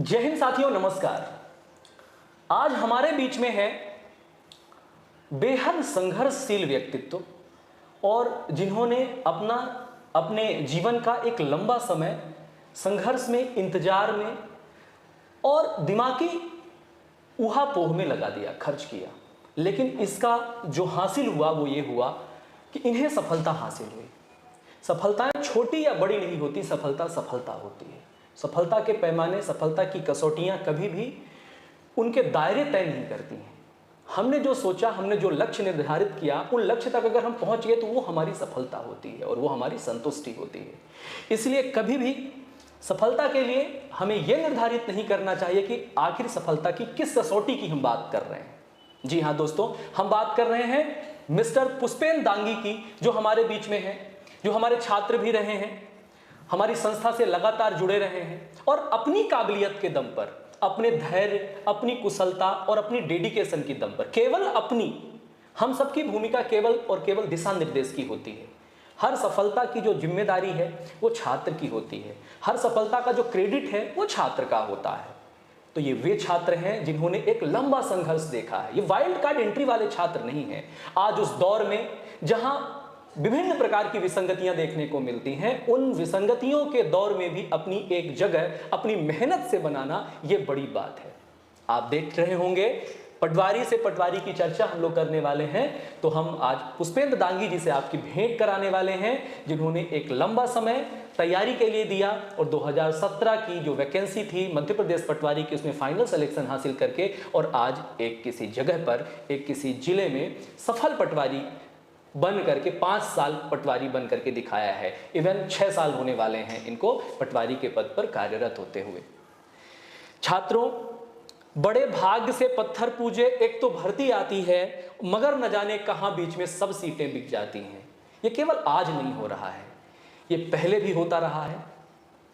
जय हिंद साथियों, नमस्कार। आज हमारे बीच में है बेहद संघर्षशील व्यक्तित्व और जिन्होंने अपने जीवन का एक लंबा समय संघर्ष में, इंतजार में और दिमागी ऊहापोह में लगा दिया, खर्च किया। लेकिन इसका जो हासिल हुआ वो ये हुआ कि इन्हें सफलता हासिल हुई। सफलताएं छोटी या बड़ी नहीं होती, सफलता सफलता होती है। सफलता के पैमाने, सफलता की कसौटियां कभी भी उनके दायरे तय नहीं करती हैं। हमने जो सोचा, हमने जो लक्ष्य निर्धारित किया, उन लक्ष्य तक अगर हम पहुंच गए तो वो हमारी सफलता होती है और वो हमारी संतुष्टि होती है। इसलिए कभी भी सफलता के लिए हमें यह निर्धारित नहीं करना चाहिए कि आखिर सफलता की किस कसौटी की हम बात कर रहे हैं। जी हाँ दोस्तों, हम बात कर रहे हैं मिस्टर पुष्पेंद्र दांगी की, जो हमारे बीच में है, जो हमारे छात्र भी रहे हैं, हमारी संस्था से लगातार जुड़े रहे हैं और अपनी काबिलियत के दम पर, अपने धैर्य, अपनी कुशलता और अपनी डेडिकेशन की दम पर, केवल अपनी, हम सबकी भूमिका केवल और केवल दिशा निर्देश की होती है। हर सफलता की जो जिम्मेदारी है वो छात्र की होती है। हर सफलता का जो क्रेडिट है वो छात्र का होता है। तो ये वे छात्र हैं जिन्होंने एक लंबा संघर्ष देखा है। ये वाइल्ड कार्ड एंट्री वाले छात्र नहीं हैं। आज उस दौर में जहां विभिन्न प्रकार की विसंगतियां देखने को मिलती हैं, उन विसंगतियों के दौर में भी अपनी एक जगह अपनी मेहनत से बनाना ये बड़ी बात है। आप देख रहे होंगे पटवारी से पटवारी की चर्चा हम लोग करने वाले हैं। तो हम आज पुष्पेंद्र दांगी जी से आपकी भेंट कराने वाले हैं, जिन्होंने एक लंबा समय तैयारी के लिए दिया और 2017 की जो वैकेंसी थी मध्य प्रदेश पटवारी की, उसमें फाइनल सिलेक्शन हासिल करके और आज एक किसी जगह पर, एक किसी जिले में सफल पटवारी बन करके 5 साल पटवारी बन करके दिखाया है। इवन 6 साल होने वाले हैं इनको पटवारी के पद पर कार्यरत होते हुए। छात्रों, बड़े भाग्य से पत्थर पूजे, एक तो भर्ती आती है मगर न जाने कहां बीच में सब सीटें बिक जाती हैं। ये केवल आज नहीं हो रहा है, ये पहले भी होता रहा है,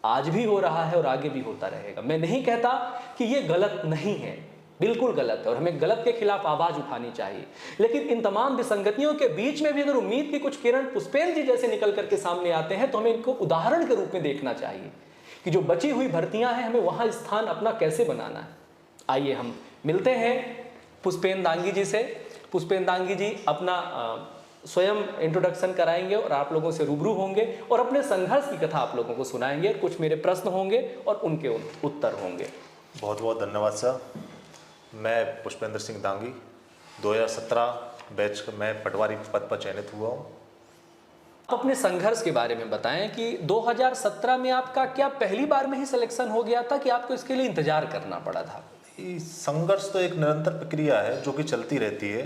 आज भी हो रहा है और आगे भी होता रहेगा। मैं नहीं कहता कि ये गलत नहीं है, बिल्कुल गलत है और हमें गलत के खिलाफ आवाज उठानी चाहिए। लेकिन इन तमाम विसंगतियों के बीच में भी अगर उम्मीद की कुछ किरण पुष्पेंद्र जी जैसे निकल करके सामने आते हैं तो हमें इनको उदाहरण के रूप में देखना चाहिए कि जो बची हुई भर्तियां हैं, हमें वहां स्थान अपना कैसे बनाना है। आइए हम मिलते हैं पुष्पेंद्र दांगी जी से। पुष्पेंद्र दांगी जी अपना स्वयं इंट्रोडक्शन कराएंगे और आप लोगों से रूबरू होंगे और अपने संघर्ष की कथा आप लोगों को सुनाएंगे। कुछ मेरे प्रश्न होंगे और उनके उत्तर होंगे। बहुत बहुत धन्यवाद सर। मैं पुष्पेंद्र सिंह दांगी 2017 बैच में पटवारी पद पर चयनित हुआ हूँ। आप अपने संघर्ष के बारे में बताएं कि 2017 में आपका क्या पहली बार में ही सिलेक्शन हो गया था कि आपको इसके लिए इंतजार करना पड़ा था? संघर्ष तो एक निरंतर प्रक्रिया है जो कि चलती रहती है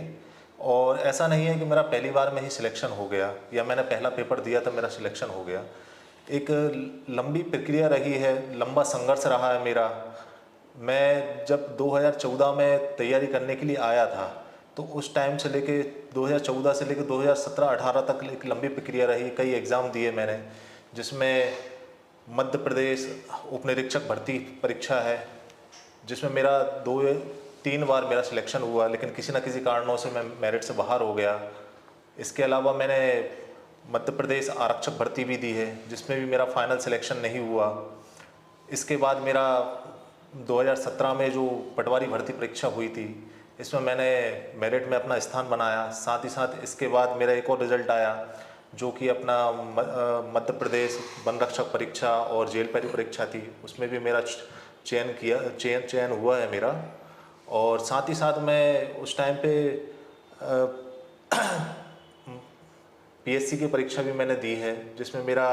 और ऐसा नहीं है कि मेरा पहली बार में ही सिलेक्शन हो गया या मैंने पहला पेपर दिया तो मेरा सिलेक्शन हो गया। एक लंबी प्रक्रिया रही है, लंबा संघर्ष रहा है मेरा। मैं जब 2014 में तैयारी करने के लिए आया था तो उस टाइम से लेके 2014 से लेके 2017-18 तक एक लंबी प्रक्रिया रही। कई एग्ज़ाम दिए मैंने, जिसमें मध्य प्रदेश उपनिरीक्षक भर्ती परीक्षा है, जिसमें मेरा 2-3 बार मेरा सिलेक्शन हुआ, लेकिन किसी न किसी कारणों से मैं मेरिट से बाहर हो गया। इसके अलावा मैंने मध्य प्रदेश आरक्षक भर्ती भी दी है, जिसमें भी मेरा फाइनल सिलेक्शन नहीं हुआ। इसके बाद मेरा 2017 में जो पटवारी भर्ती परीक्षा हुई थी, इसमें मैंने मेरिट में अपना स्थान बनाया। साथ ही साथ इसके बाद मेरा एक और रिज़ल्ट आया जो कि अपना मध्य प्रदेश वन रक्षक परीक्षा और जेल पैरी परीक्षा थी, उसमें भी मेरा चयन हुआ है मेरा। और साथ ही साथ मैं उस टाइम पे पीएससी की परीक्षा भी मैंने दी है, जिसमें मेरा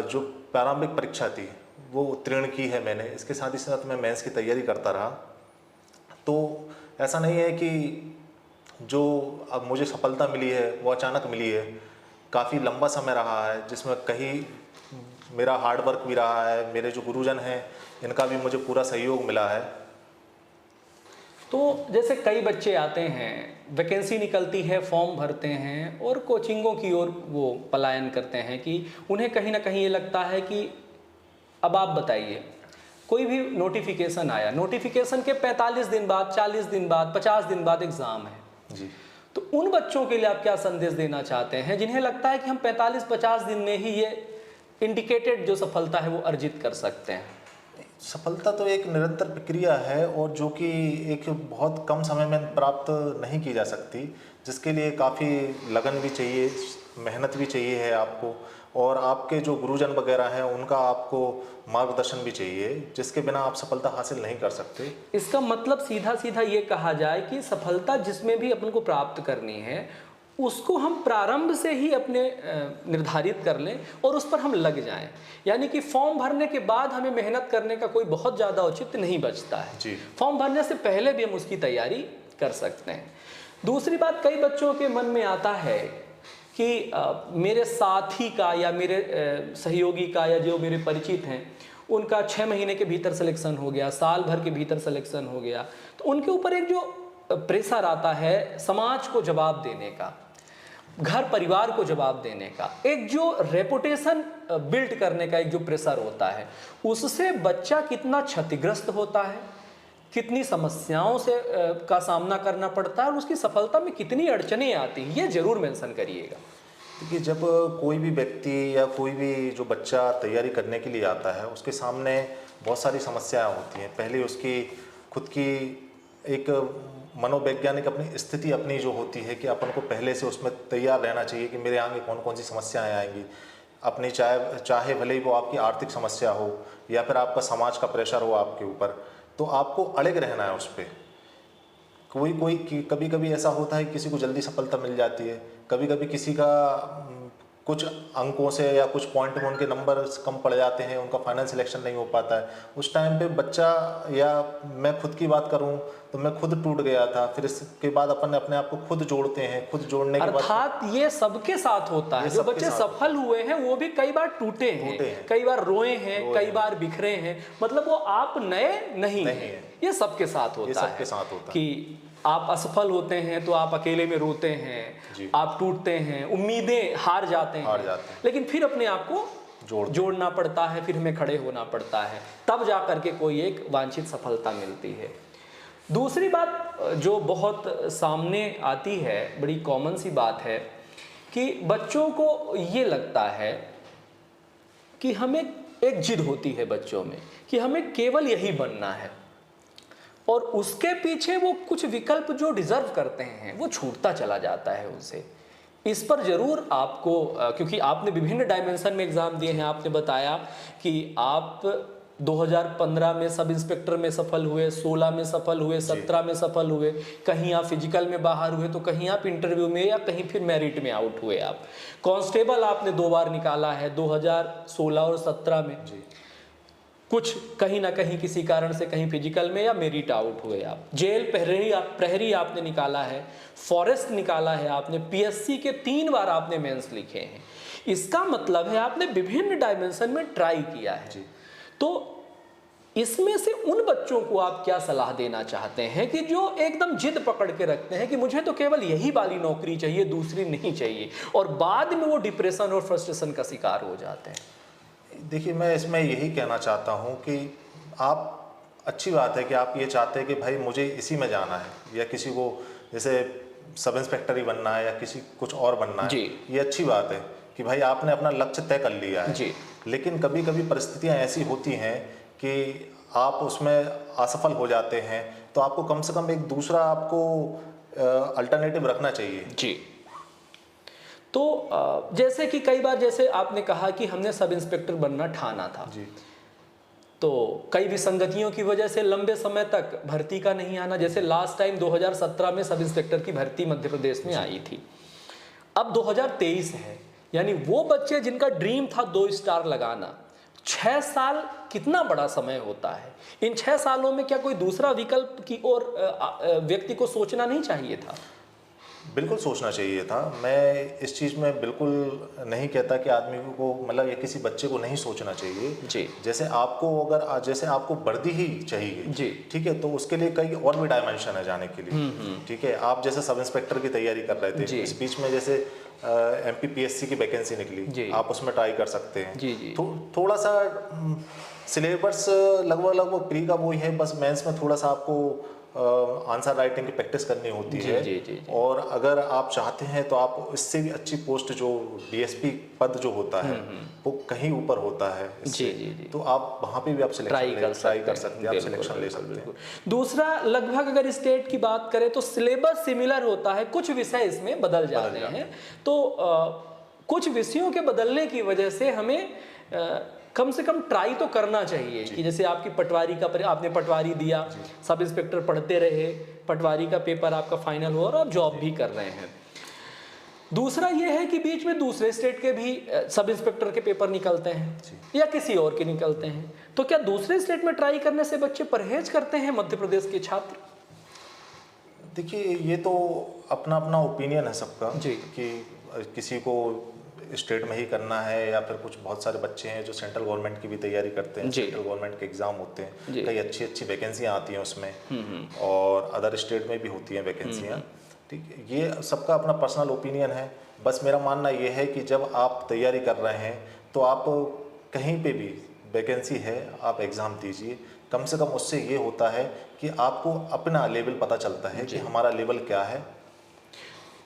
जो प्रारंभिक परीक्षा थी वो उत्तीर्ण की है मैंने। इसके साथ ही साथ मैं मेंस की तैयारी करता रहा। तो ऐसा नहीं है कि जो अब मुझे सफलता मिली है वो अचानक मिली है। काफ़ी लंबा समय रहा है, जिसमें कहीं मेरा हार्ड वर्क भी रहा है, मेरे जो गुरुजन हैं इनका भी मुझे पूरा सहयोग मिला है। तो जैसे कई बच्चे आते हैं, वैकेंसी निकलती है, फॉर्म भरते हैं और कोचिंगों की ओर वो पलायन करते हैं कि उन्हें कहीं ना कहीं ये लगता है कि अब आप बताइए, कोई भी नोटिफिकेशन आया, नोटिफिकेशन के 45 दिन बाद, 40 दिन बाद, 50 दिन बाद एग्ज़ाम है जी। तो उन बच्चों के लिए आप क्या संदेश देना चाहते हैं जिन्हें लगता है कि हम 45-50 दिन में ही ये इंडिकेटेड जो सफलता है वो अर्जित कर सकते हैं? सफलता तो एक निरंतर प्रक्रिया है और जो कि एक बहुत कम समय में प्राप्त नहीं की जा सकती, जिसके लिए काफ़ी लगन भी चाहिए, मेहनत भी चाहिए है आपको, और आपके जो गुरुजन वगैरह हैं उनका आपको मार्गदर्शन भी चाहिए, जिसके बिना आप सफलता हासिल नहीं कर सकते। इसका मतलब सीधा सीधा ये कहा जाए कि सफलता जिसमें भी अपन को प्राप्त करनी है उसको हम प्रारंभ से ही अपने निर्धारित कर लें और उस पर हम लग जाएं। यानी कि फॉर्म भरने के बाद हमें मेहनत करने का कोई बहुत ज़्यादा औचित्य नहीं बचता है जी। फॉर्म भरने से पहले भी हम उसकी तैयारी कर सकते हैं। दूसरी बात, कई बच्चों के मन में आता है कि मेरे साथी का या मेरे सहयोगी का या जो मेरे परिचित हैं उनका 6 महीने के भीतर सिलेक्शन हो गया, साल भर के भीतर सिलेक्शन हो गया, तो उनके ऊपर एक जो प्रेशर आता है समाज को जवाब देने का, घर परिवार को जवाब देने का, एक जो रेपुटेशन बिल्ड करने का एक जो प्रेशर होता है, उससे बच्चा कितना क्षतिग्रस्त होता है, कितनी समस्याओं से का सामना करना पड़ता है और उसकी सफलता में कितनी अड़चनें आती हैं, ये जरूर मेंशन करिएगा। देखिए, जब कोई भी व्यक्ति या कोई भी जो बच्चा तैयारी करने के लिए आता है उसके सामने बहुत सारी समस्याएं होती हैं। पहले उसकी खुद की एक मनोवैज्ञानिक अपनी स्थिति अपनी जो होती है कि अपन को पहले से उसमें तैयार रहना चाहिए कि मेरे आगे कौन कौन सी समस्याएं आएंगी। अपनी चाहे भले ही वो आपकी आर्थिक समस्या हो या फिर आपका समाज का प्रेशर हो आपके ऊपर, तो आपको अड़िग रहना है उस पर। कभी कभी ऐसा होता है किसी को जल्दी सफलता मिल जाती है, कभी कभी किसी का कुछ अंकों से या कुछ पॉइंट में उनके नंबर कम पड़ जाते हैं, उनका फाइनल सिलेक्शन नहीं हो पाता है। उस टाइम पे बच्चा, या मैं खुद की बात करूं तो मैं खुद टूट गया था, फिर इसके बाद अपन अपने आप को खुद जोड़ते हैं, खुद जोड़ने के बाद अर्थात ये सबके साथ होता है। जो बच्चे सफल हुए हैं वो भी कई बार टूटे हैं, कई बार रोए हैं, कई बार बिखरे हैं, मतलब वो आप नए नहीं हैं, ये सबके साथ होता है। कि आप असफल होते हैं तो आप अकेले में रोते हैं, आप टूटते हैं, उम्मीदें हार जाते हैं, लेकिन फिर अपने आप को जोड़ना पड़ता है, फिर हमें खड़े होना पड़ता है, तब जा करके कोई एक वांछित सफलता मिलती है। दूसरी बात जो बहुत सामने आती है, बड़ी कॉमन सी बात है कि बच्चों को ये लगता है कि हमें एक जिद होती है बच्चों में कि हमें केवल यही बनना है, और उसके पीछे वो कुछ विकल्प जो डिजर्व करते हैं वो छूटता चला जाता है उनसे। इस पर जरूर आपको, क्योंकि आपने विभिन्न डायमेंशन में एग्जाम दिए हैं, आपने बताया कि आप 2015 में सब इंस्पेक्टर में सफल हुए, 16 में सफल हुए, 17 में सफल हुए, कहीं आप फिजिकल में बाहर हुए तो कहीं आप इंटरव्यू में या कहीं फिर मेरिट में आउट हुए। आप कांस्टेबल आपने 2 बार निकाला है, 2016 और 17 में। कुछ कहीं ना कहीं किसी कारण से कहीं फिजिकल में या मेरिट आउट हुए। आप जेल प्रहरी आपने निकाला है, फॉरेस्ट निकाला है आपने, पीएससी के 3 बार आपने मेंस लिखे हैं। इसका मतलब है आपने विभिन्न डायमेंशन में ट्राई किया है। तो इसमें से उन बच्चों को आप क्या सलाह देना चाहते हैं कि जो एकदम जिद पकड़ के रखते हैं कि मुझे तो केवल यही वाली नौकरी चाहिए, दूसरी नहीं चाहिए, और बाद में वो डिप्रेशन और फ्रस्ट्रेशन का शिकार हो जाते हैं? देखिए, मैं इसमें यही कहना चाहता हूं कि आप, अच्छी बात है कि आप ये चाहते हैं कि भाई मुझे इसी में जाना है, या किसी को जैसे सब इंस्पेक्टर ही बनना है या किसी कुछ और बनना है, ये अच्छी बात है कि भाई आपने अपना लक्ष्य तय कर लिया है। लेकिन कभी कभी परिस्थितियां ऐसी होती हैं कि आप उसमें असफल हो जाते हैं, तो आपको कम से कम एक दूसरा आपको अल्टरनेटिव रखना चाहिए। जी। तो जैसे कि कई बार, जैसे आपने कहा कि हमने सब इंस्पेक्टर बनना ठाना था जी, तो कई विसंगतियों की वजह से लंबे समय तक भर्ती का नहीं आना। जैसे लास्ट टाइम 2017 में सब इंस्पेक्टर की भर्ती मध्य प्रदेश में आई थी, अब 2023 है, यानी वो बच्चे जिनका ड्रीम था 2 स्टार लगाना, 6 साल कितना बड़ा समय होता है। इन 6 सालों में क्या कोई दूसरा विकल्प की ओर व्यक्ति को सोचना नहीं चाहिए था? बिल्कुल सोचना चाहिए था। मैं इस चीज़ में बिल्कुल नहीं कहता कि आदमी को, मतलब या किसी बच्चे को नहीं सोचना चाहिए जी। जैसे आपको वर्दी ही चाहिए जी, ठीक है, तो उसके लिए कई और भी डायमेंशन है जाने के लिए, ठीक है। आप जैसे सब इंस्पेक्टर की तैयारी कर रहे थे, इस बीच में जैसे MPPSC की वैकेंसी निकली, आप उसमें ट्राई कर सकते हैं जी। थोड़ा सा सिलेबस लगभग प्री का वही है, बस मेंस में थोड़ा सा आपको आंसर राइटिंग की प्रैक्टिस करनी होती है। जी। और अगर आप चाहते हैं तो आप इससे भी अच्छी पोस्ट, जो डीएसपी पद जो होता है वो कहीं ऊपर होता है इससे, जी। तो आप वहाँ पे भी आप ट्राई कर सकते हैं, आप सिलेक्शन ले सकते हैं। दूसरा, लगभग अगर स्टेट की बात करें तो सिलेबस सिमिलर होता है, कुछ विषय इसमें बदल जाते हैं। तो कुछ विषयों के बदलने की वजह से हमें कम से कम ट्राई तो करना चाहिए कि जैसे आपकी पटवारी का आपने पटवारी दिया, सब इंस्पेक्टर पढ़ते रहे, पटवारी का पेपर आपका फाइनल हुआ और आप जॉब भी कर रहे हैं। दूसरा ये है कि बीच में दूसरे स्टेट के भी सब इंस्पेक्टर के पेपर निकलते हैं या किसी और के निकलते हैं, तो क्या दूसरे स्टेट में ट्राई करने से बच्चे परहेज करते हैं मध्य प्रदेश के छात्र? देखिए, ये तो अपना अपना ओपिनियन है सबका जी कि किसी को स्टेट में ही करना है, या फिर कुछ बहुत सारे बच्चे हैं जो सेंट्रल गवर्नमेंट की भी तैयारी करते हैं, सेंट्रल गवर्नमेंट के एग्जाम होते हैं, कई अच्छी अच्छी वैकेंसियाँ आती हैं उसमें, और अदर स्टेट में भी होती हैं वैकेंसियाँ। ठीक है, ये सबका अपना पर्सनल ओपिनियन है। बस मेरा मानना ये है कि जब आप तैयारी कर रहे हैं तो आप कहीं पे भी वैकेंसी है, आप एग्ज़ाम दीजिए। कम से कम उससे ये होता है कि आपको अपना लेवल पता चलता है कि हमारा लेवल क्या है।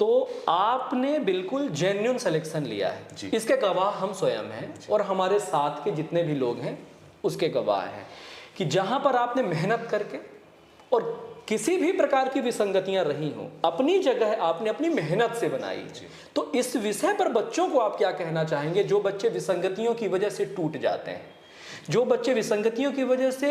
तो आपने बिल्कुल जेन्युइन सिलेक्शन लिया है, इसके गवाह हम स्वयं हैं और हमारे साथ के जितने भी लोग हैं उसके गवाह हैं कि जहां पर आपने मेहनत करके और किसी भी प्रकार की विसंगतियां रही हों, अपनी जगह आपने अपनी मेहनत से बनाई। तो इस विषय पर बच्चों को आप क्या कहना चाहेंगे, जो बच्चे विसंगतियों की वजह से टूट जाते हैं, जो बच्चे विसंगतियों की वजह से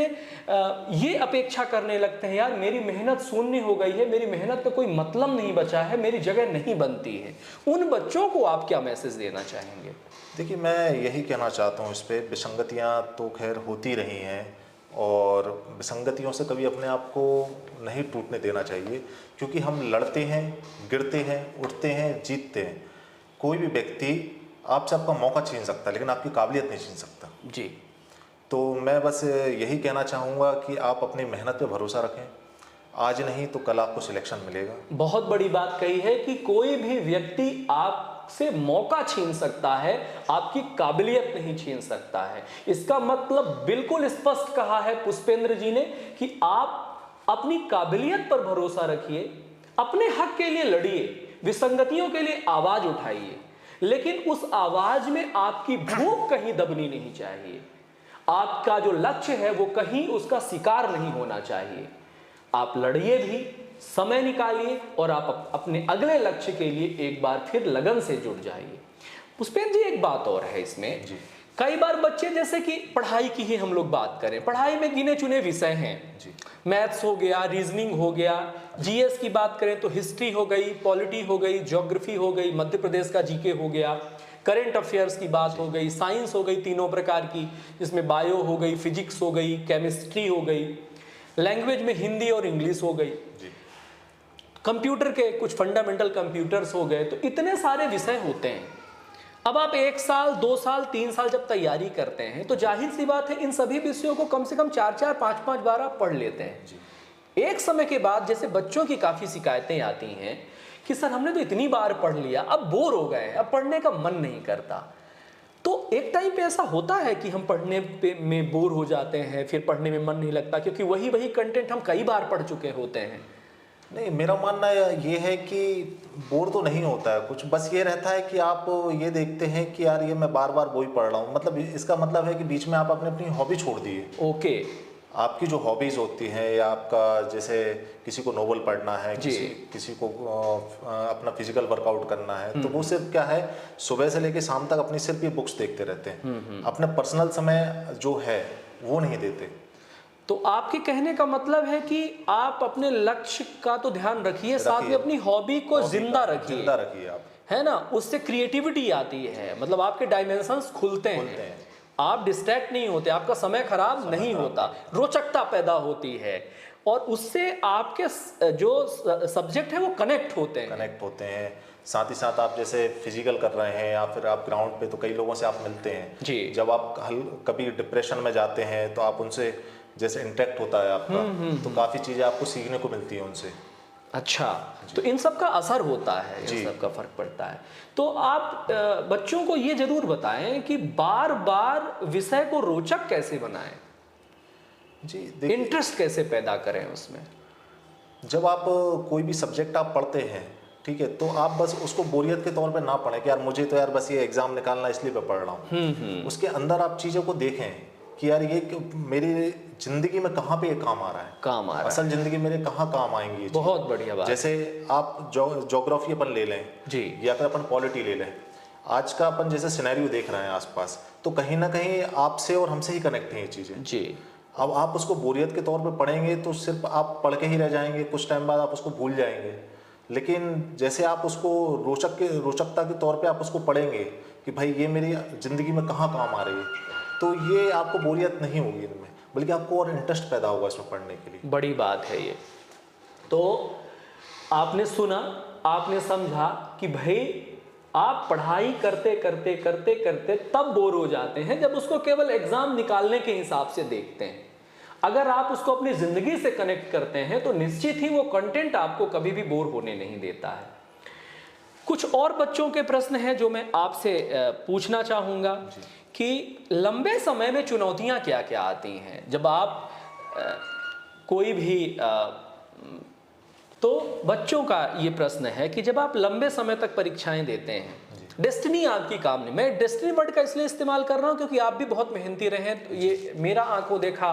ये अपेक्षा करने लगते हैं, यार मेरी मेहनत शून्य हो गई है, मेरी मेहनत का कोई मतलब नहीं बचा है, मेरी जगह नहीं बनती है, उन बच्चों को आप क्या मैसेज देना चाहेंगे? देखिए, मैं यही कहना चाहता हूँ, इस पर विसंगतियाँ तो खैर होती रही हैं, और विसंगतियों से कभी अपने आप को नहीं टूटने देना चाहिए, क्योंकि हम लड़ते हैं, गिरते हैं, उठते हैं, जीतते हैं। कोई भी व्यक्ति आपसे आपका मौका छीन सकता है, लेकिन आपकी काबिलियत नहीं छीन सकता। जी। तो मैं बस यही कहना चाहूँगा कि आप अपनी मेहनत पे भरोसा रखें, आज नहीं तो कल आपको सिलेक्शन मिलेगा। बहुत बड़ी बात कही है कि कोई भी व्यक्ति आपसे मौका छीन सकता है, आपकी काबिलियत नहीं छीन सकता है। इसका मतलब बिल्कुल स्पष्ट कहा है पुष्पेंद्र जी ने कि आप अपनी काबिलियत पर भरोसा रखिए, अपने हक के लिए लड़िए, विसंगतियों के लिए आवाज उठाइए, लेकिन उस आवाज में आपकी भूख कहीं दबनी नहीं चाहिए। आपका जो लक्ष्य है वो कहीं उसका शिकार नहीं होना चाहिए। आप लड़िए भी, समय निकालिए और आप अपने अगले लक्ष्य के लिए एक बार फिर लगन से जुट जाइए। पुष्पेंद्र जी, एक बात और है इसमें, कई बार बच्चे, जैसे कि पढ़ाई की ही हम लोग बात करें, पढ़ाई में गिने चुने विषय हैं, मैथ्स हो गया, रीजनिंग हो गया, जीएस की बात करें तो हिस्ट्री हो गई, पॉलिटी हो गई, ज्योग्राफी हो गई, मध्य प्रदेश का जीके हो गया, करंट अफेयर्स की बात हो गई, साइंस हो गई तीनों प्रकार की, जिसमें बायो हो गई, फिजिक्स हो गई, केमिस्ट्री हो गई, लैंग्वेज में हिंदी और इंग्लिश हो गई, कंप्यूटर के कुछ फंडामेंटल कंप्यूटर्स हो गए। तो इतने सारे विषय होते हैं। अब आप 1 साल, 2 साल, 3 साल जब तैयारी करते हैं तो जाहिर सी बात है इन सभी विषयों को कम से कम 4-4, 5-5 बार आप पढ़ लेते हैं। एक समय के बाद जैसे बच्चों की काफ़ी शिकायतें आती हैं कि सर हमने तो इतनी बार पढ़ लिया, अब बोर हो गए, अब पढ़ने का मन नहीं करता। तो एक टाइम पे ऐसा होता है कि हम पढ़ने में बोर हो जाते हैं, फिर पढ़ने में मन नहीं लगता, क्योंकि वही कंटेंट हम कई बार पढ़ चुके होते हैं। नहीं, मेरा मानना ये है कि बोर तो नहीं होता है कुछ, बस ये रहता है कि आप ये देखते हैं कि यार ये मैं बार बार वही पढ़ रहा हूँ, मतलब इसका मतलब है कि बीच में आप अपनी हॉबी छोड़ दिए। ओके। आपकी जो हॉबीज़ होती हैं, या आपका जैसे किसी को नोवेल पढ़ना है, किसी को अपना फिजिकल वर्कआउट करना है, तो वो सिर्फ क्या है, सुबह से लेकर शाम तक अपनी सिर्फ ये बुक्स देखते रहते हैं, अपने पर्सनल समय जो है वो नहीं देते। तो आपके कहने का मतलब है कि आप अपने लक्ष्य का तो ध्यान रखिए, साथ में अपनी हॉबी को जिंदा रखिए आप, है ना, उससे क्रिएटिविटी आती है, मतलब आपके डायमेंशंस खुलते हैं, आप डिस्ट्रैक्ट नहीं होते, आपका समय खराब नहीं होता, रोचकता पैदा होती है, और उससे आपके जो सब्जेक्ट है वो कनेक्ट होते हैं। साथ ही साथ आप जैसे फिजिकल कर रहे हैं या फिर आप ग्राउंड पे, तो कई लोगों से आप मिलते हैं जी। जब आप कभी डिप्रेशन में जाते हैं तो आप उनसे जैसे इंटरेक्ट होता है आपका, तो काफ़ी चीज़ें आपको सीखने को मिलती हैं उनसे। अच्छा, तो इन सब का असर होता है, इन सब का फर्क पड़ता है। तो आप बच्चों को ये जरूर बताएं कि बार बार विषय को रोचक कैसे बनाएं, जी, इंटरेस्ट कैसे पैदा करें उसमें। जब आप कोई भी सब्जेक्ट आप पढ़ते हैं, ठीक है, तो आप बस उसको बोरियत के तौर पे ना पढ़ें कि यार मुझे तो यार बस ये एग्ज़ाम निकालना इसलिए मैं पढ़ रहा हूँ। उसके अंदर आप चीज़ों को देखें कि यार ये मेरी ज़िंदगी में कहाँ पे ये काम आ रहा है, काम आ रहा है। असल ज़िंदगी मेरे कहाँ काम आएंगी ये बहुत चीज़ें। बढ़िया बात। जैसे आप ज्योग्राफी अपन ले लें जी। या फिर अपन पॉलिटी ले लें, आज का अपन जैसे सिनेरियो देख रहे हैं आसपास, तो कहीं ना कहीं आपसे और हमसे ही कनेक्ट हैं ये चीज़ें। जी। अब आप उसको बोरियत के तौर पे पढ़ेंगे तो सिर्फ आप पढ़ के ही रह जाएंगे, कुछ टाइम बाद आप उसको भूल जाएंगे। लेकिन जैसे आप उसको रोचकता के तौर पे आप उसको पढ़ेंगे कि भाई ये मेरी ज़िंदगी में कहाँ काम आ रही है, तो ये आपको बोरियत नहीं होगी इनमें, बल्कि आपको और इंटरेस्ट पैदा होगा इसमें पढ़ने के लिए। बड़ी बात है ये। तो आपने सुना, आपने समझा कि भाई आप पढ़ाई करते करते करते करते तब बोर हो जाते हैं जब उसको केवल एग्जाम निकालने के हिसाब से देखते हैं। अगर आप उसको अपनी जिंदगी से कनेक्ट करते हैं तो निश्चित ही वो कंटेंट आपको कभी भी बोर होने नहीं देता है। कुछ और बच्चों के प्रश्न हैं जो मैं आपसे पूछना चाहूँगा कि लंबे समय में चुनौतियाँ क्या क्या आती हैं जब आप कोई भी तो बच्चों का ये प्रश्न है कि जब आप लंबे समय तक परीक्षाएं देते हैं, डेस्टिनी आपकी काम नहीं, मैं डेस्टिनी वर्ड का इसलिए इस्तेमाल कर रहा हूँ क्योंकि आप भी बहुत मेहनती रहे हैं, तो ये मेरा आंखों देखा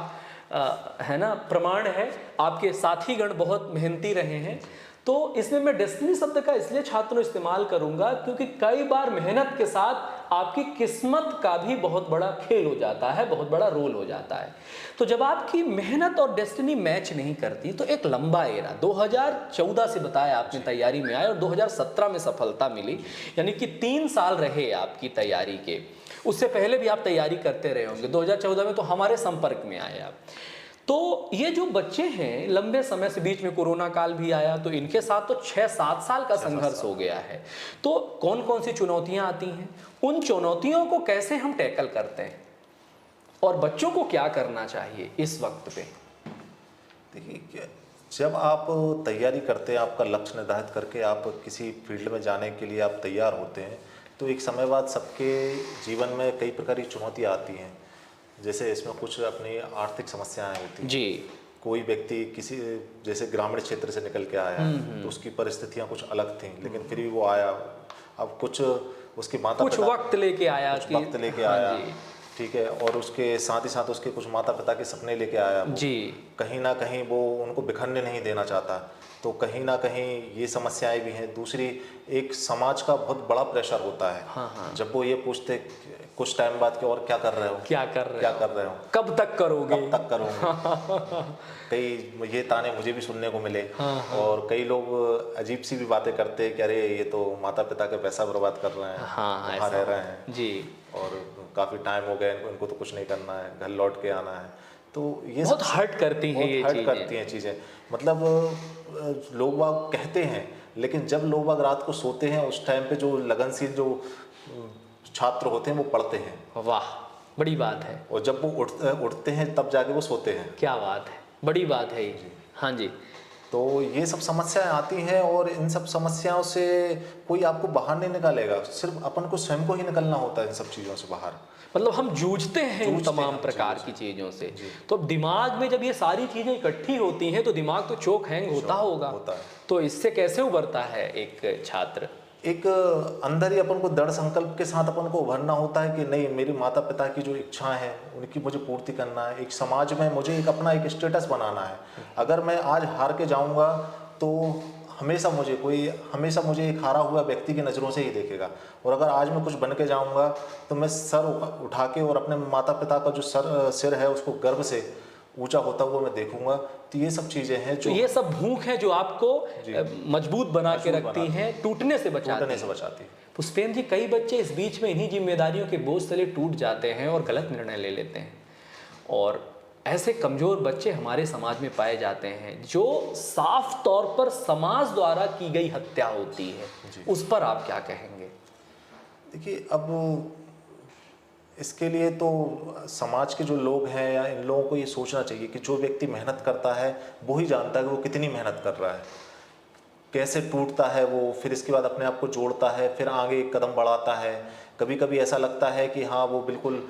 है ना प्रमाण है, आपके साथीगण बहुत मेहनती रहे हैं। तो इसमें मैं डेस्टिनी शब्द का इसलिए छात्रों इस्तेमाल करूंगा क्योंकि कई बार मेहनत के साथ आपकी किस्मत का भी बहुत बड़ा खेल हो जाता है, बहुत बड़ा रोल हो जाता है। तो जब आपकी मेहनत और डेस्टिनी मैच नहीं करती तो एक लंबा एरा 2014 से बताया आपने तैयारी में आए और 2017 में सफलता मिली, यानी कि 3 साल रहे आपकी तैयारी के। उससे पहले भी आप तैयारी करते रहे होंगे, 2014 में तो हमारे संपर्क में आए आप। तो ये जो बच्चे हैं लंबे समय से, बीच में कोरोना काल भी आया, तो इनके साथ तो 6-7 साल का संघर्ष हो गया है। तो कौन कौन सी चुनौतियां आती हैं, उन चुनौतियों को कैसे हम टैकल करते हैं और बच्चों को क्या करना चाहिए इस वक्त पे? देखिए, जब आप तैयारी करते हैं, आपका लक्ष्य निर्धारित करके आप किसी फील्ड में जाने के लिए आप तैयार होते हैं, तो एक समय बाद सबके जीवन में कई प्रकार की चुनौतियाँ आती हैं। जैसे इसमें कुछ अपनी आर्थिक समस्याएं होती हैं जी। कोई व्यक्ति किसी जैसे ग्रामीण क्षेत्र से निकल के आया तो उसकी परिस्थितियां कुछ अलग थीं, लेकिन फिर भी वो आया। अब कुछ उसके माता कुछ पिता वक्त लेके आया, कुछ वक्त लेके आया, ठीक है, और उसके साथ ही साथ उसके कुछ माता पिता के सपने लेके आया वो। जी। कहीं ना कहीं वो उनको बिखरने नहीं देना चाहता, तो कहीं ना कहीं ये समस्याएं भी हैं। दूसरी, एक समाज का बहुत बड़ा प्रेशर होता है। हाँ। जब वो ये पूछते कुछ टाइम बाद कि और क्या कर रहे हो, क्या कर रहे हो, कब तक करोगे, कब तक करोगे। कई ये ताने मुझे भी सुनने को मिले। और कई लोग अजीब सी भी बातें करते हैं कि अरे ये तो माता पिता का पैसा बर्बाद कर रहे हैं, वहाँ रह रहे हैं जी, और काफ़ी टाइम हो गया इनको तो कुछ नहीं करना है, घर लौट के आना है। तो ये बहुत हर्ट करती हैं, ये हर्ट करती हैं चीज़ें। मतलब लोग बाग कहते हैं, लेकिन जब लोग बाग रात को सोते हैं उस टाइम पे जो लगनशील जो छात्र होते हैं वो पढ़ते हैं। वाह, बड़ी बात है। और जब वो उठते हैं तब जाके वो सोते हैं। क्या बात है, बड़ी बात है ये। हाँ जी। तो ये सब समस्याएं आती हैं और इन सब समस्याओं से कोई आपको बाहर नहीं निकालेगा, सिर्फ अपन को स्वयं को ही निकलना होता है इन सब चीज़ों से बाहर। मतलब हम जूझते हैं इन तमाम प्रकार की चीज़ों से। तो दिमाग में जब ये सारी चीज़ें इकट्ठी होती हैं तो दिमाग तो चोक हैंग होता होगा। तो इससे कैसे उभरता है एक छात्र? एक अंदर ही अपन को दृढ़ संकल्प के साथ अपन को उभरना होता है कि नहीं, मेरे माता पिता की जो इच्छाएं हैं उनकी मुझे पूर्ति करना है। एक समाज में मुझे एक अपना एक स्टेटस बनाना है। अगर मैं आज हार के जाऊंगा तो हमेशा मुझे एक हारा हुआ व्यक्ति की नज़रों से ही देखेगा, और अगर आज मैं कुछ बन के जाऊंगा तो मैं सर उठा के और अपने माता पिता का जो सिर है उसको गर्व से ऊंचा होता हुआ मैं देखूंगा। तो ये सब चीजें हैं जो, ये सब भूख है जो आपको मजबूत बना के रखती हैं, टूटने से बचाती है। पुष्पेंद्र जी, कई बच्चे इस बीच में इन्हीं जिम्मेदारियों के बोझ तले टूट जाते हैं और गलत निर्णय ले लेते हैं, और ऐसे कमजोर बच्चे हमारे समाज में पाए जाते हैं जो साफ तौर पर समाज द्वारा की गई हत्या होती है। उस पर आप क्या कहेंगे? देखिए, अब इसके लिए तो समाज के जो लोग हैं या इन लोगों को ये सोचना चाहिए कि जो व्यक्ति मेहनत करता है वो ही जानता है कि वो कितनी मेहनत कर रहा है, कैसे टूटता है वो, फिर इसके बाद अपने आप को जोड़ता है, फिर आगे एक कदम बढ़ाता है। कभी कभी ऐसा लगता है कि हाँ वो बिल्कुल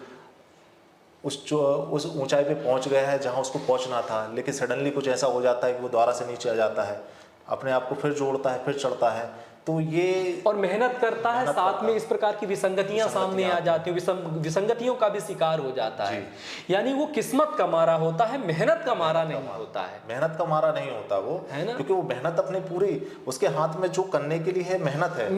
उस ऊंचाई पे पहुंच गया है जहां उसको पहुंचना था, लेकिन सडनली कुछ ऐसा हो जाता है कि वो दोबारा से नीचे आ जाता है, अपने आप को फिर जोड़ता है, फिर चढ़ता है। तो ये और मेहनत करता है, साथ में इस प्रकार की विसंगतियां सामने आ जाती हैं, विसंगतियों का भी शिकार हो जाता है। यानी वो किस्मत का मारा होता है, मेहनत का मारा नहीं होता है। मेहनत का मारा नहीं होता वो, है ना, क्योंकि वो मेहनत अपनी पूरी, उसके हाथ में जो करने के लिए है मेहनत है,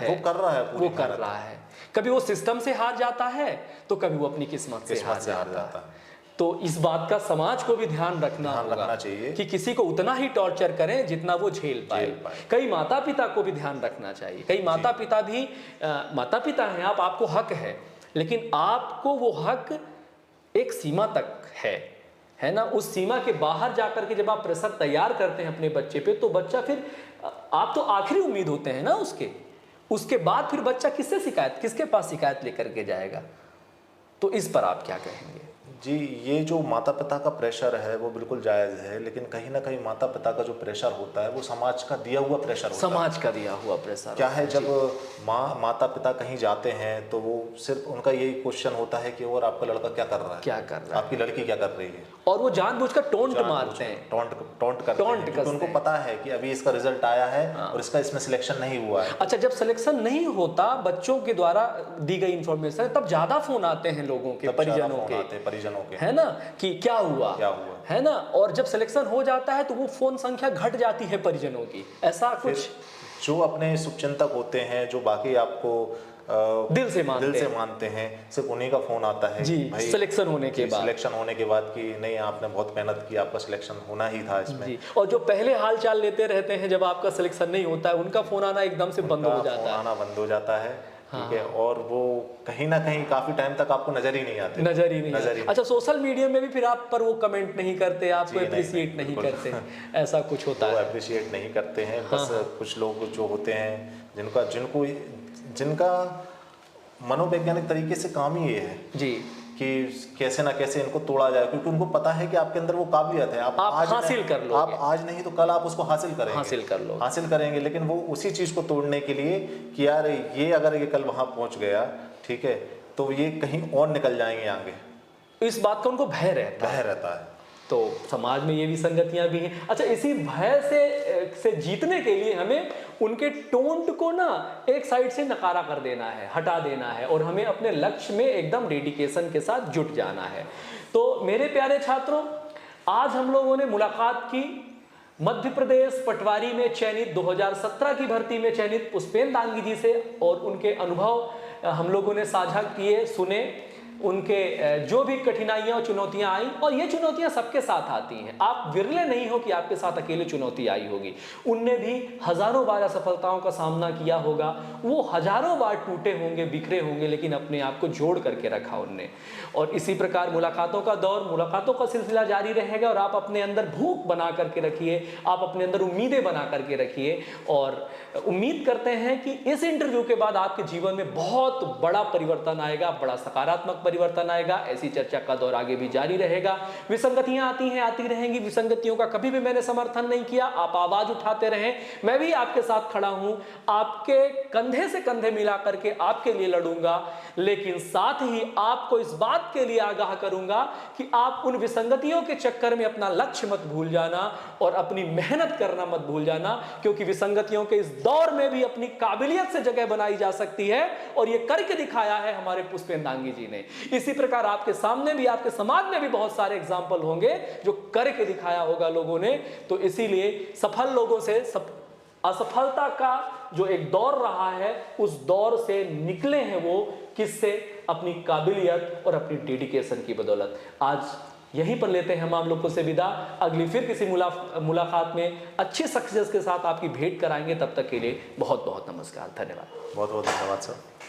वो कर रहा है, वो कर रहा है। कभी वो सिस्टम से हार जाता है तो कभी वो अपनी किस्मत से हार जाता है। तो इस बात का समाज को भी ध्यान रखना चाहिए कि किसी को उतना ही टॉर्चर करें जितना वो झेल पाए। कई माता पिता को भी ध्यान रखना चाहिए। कई माता पिता भी माता पिता हैं आप, आपको हक है, लेकिन आपको वो हक एक सीमा तक है ना। उस सीमा के बाहर जाकर के जब आप प्रेशर तैयार करते हैं अपने बच्चे पे, तो बच्चा फिर, आप तो आखिरी उम्मीद होते हैं ना उसके बाद फिर बच्चा किसके पास शिकायत लेकर के जाएगा। तो इस पर आप क्या कहेंगे? जी, ये जो माता पिता का प्रेशर है वो बिल्कुल जायज़ है, लेकिन कहीं ना कहीं माता पिता का जो प्रेशर होता है वो समाज का दिया हुआ प्रेशर होता है। समाज का दिया हुआ प्रेशर क्या है, जब माता पिता कहीं जाते हैं तो वो सिर्फ उनका यही क्वेश्चन होता है कि और आपका लड़का क्या कर रहा है, आपकी लड़की क्या कर रही है, और वो जानबूझकर टोंट मारते हैं, टोंट करते हैं, क्योंकि उनको पता है कि अभी इसका रिजल्ट आया है और इसका इसमें सिलेक्शन नहीं हुआ है। अच्छा, जब सिलेक्शन नहीं होता बच्चों के द्वारा दी गई इंफॉर्मेशन, तब ज्यादा फोन आते हैं लोगों के, परिजनों के, है ना, कि क्या हुआ, है ना। और जब सिलेक्शन हो जाता है तो वो फोन संख्या घट जाती है परिजनों की। ऐसा कुछ जो अपने शुभचिंतक होते हैं, जो बाकी आपको दिल से मानते हैं, सिर्फ उन्हीं का फोन आता है जी, भाई सिलेक्शन होने के बाद कि नहीं, आपने बहुत मेहनत की, आपका सिलेक्शन होना ही था इसमें जी। और जो पहले हाल चाल लेते रहते हैं जब आपका सिलेक्शन नहीं होता है, उनका फोन आना एकदम से बंद हो जाता है। ठीक है, और वो कहीं ना कहीं काफी टाइम तक आपको नजर ही नहीं आते। अच्छा, सोशल मीडिया में भी फिर आप पर वो कमेंट नहीं करते, आपको अप्रिशिएट नहीं करते, ऐसा कुछ होता है? अप्रिशिएट नहीं करते हैं, बस कुछ लोग जो होते हैं जिनका मनोवैज्ञानिक तरीके से काम ही ये है जी कि कैसे ना कैसे इनको तोड़ा जाए, क्योंकि उनको पता है कि आपके अंदर वो काबिलियत है, आप आज हासिल कर लो, आप आज नहीं तो कल आप उसको हासिल करेंगे, लेकिन वो उसी चीज को तोड़ने के लिए कि यार ये अगर ये कल वहां पहुंच गया, ठीक है, तो ये कहीं और निकल जाएंगे आगे। इस बात का उनको भय रहता है। तो समाज में ये विसंगतियां भी हैं। अच्छा, इसी भय से जीतने के लिए हमें उनके टोंट को ना एक साइड से नकारा कर देना है, हटा देना है, और हमें अपने लक्ष्य में एकदम डेडिकेशन के साथ जुट जाना है। तो मेरे प्यारे छात्रों, आज हम लोगों ने मुलाकात की मध्य प्रदेश पटवारी में चयनित 2017 की भर्ती में चयनित पुष्पेन दांगी जी से, और उनके अनुभव हम लोगों ने साझा किए, सुने, उनके जो भी कठिनाइयां और चुनौतियां आई, और ये चुनौतियां सबके साथ आती हैं। आप विरले नहीं हो कि आपके साथ अकेले चुनौती आई होगी। उनने भी हजारों बार असफलताओं का सामना किया होगा, वो हजारों बार टूटे होंगे, बिखरे होंगे, लेकिन अपने आप को जोड़ करके रखा उनने। और इसी प्रकार मुलाकातों का दौर, मुलाकातों का सिलसिला जारी रहेगा, और आप अपने अंदर भूख बना करके रखिए, आप अपने अंदर उम्मीदें बना करके रखिए, और उम्मीद करते हैं कि इस इंटरव्यू के बाद आपके जीवन में बहुत बड़ा परिवर्तन आएगा, बड़ा सकारात्मक परिवर्तन आएगा। ऐसी चर्चा का दौर आगे भी जारी रहेगा। विसंगतियां आती हैं, आती रहेंगी, विसंगतियों का कभी भी मैंने समर्थन नहीं किया। आप आवाज उठाते रहें, मैं भी आपके साथ खड़ा हूं, आपके कंधे से कंधे मिला करके आपके लिए लड़ूंगा, लेकिन साथ ही आपको इस बात के लिए आगाह करूंगा कि आप उन विसंगतियों के चक्कर में अपना लक्ष्य मत भूल जाना और अपनी मेहनत करना मत भूल जाना, क्योंकि विसंगतियों के इस दौर में भी अपनी काबिलियत से जगह बनाई जा सकती है, और यह करके दिखाया है हमारे पुष्पेन दांगी जी ने। इसी प्रकार आपके सामने भी, आपके समाज में भी बहुत सारे एग्जाम्पल होंगे जो करके दिखाया होगा लोगों ने। तो इसीलिए सफल लोगों से असफलता का जो एक दौर रहा है, उस दौर से निकले हैं वो किससे? अपनी काबिलियत और अपनी डेडिकेशन की बदौलत। आज यहीं पर लेते हैं हम आप लोगों से विदा। अगली फिर किसी मुलाकात में अच्छी सक्सेस के साथ आपकी भेंट कराएंगे। तब तक के लिए बहुत बहुत नमस्कार, धन्यवाद। बहुत बहुत धन्यवाद सर।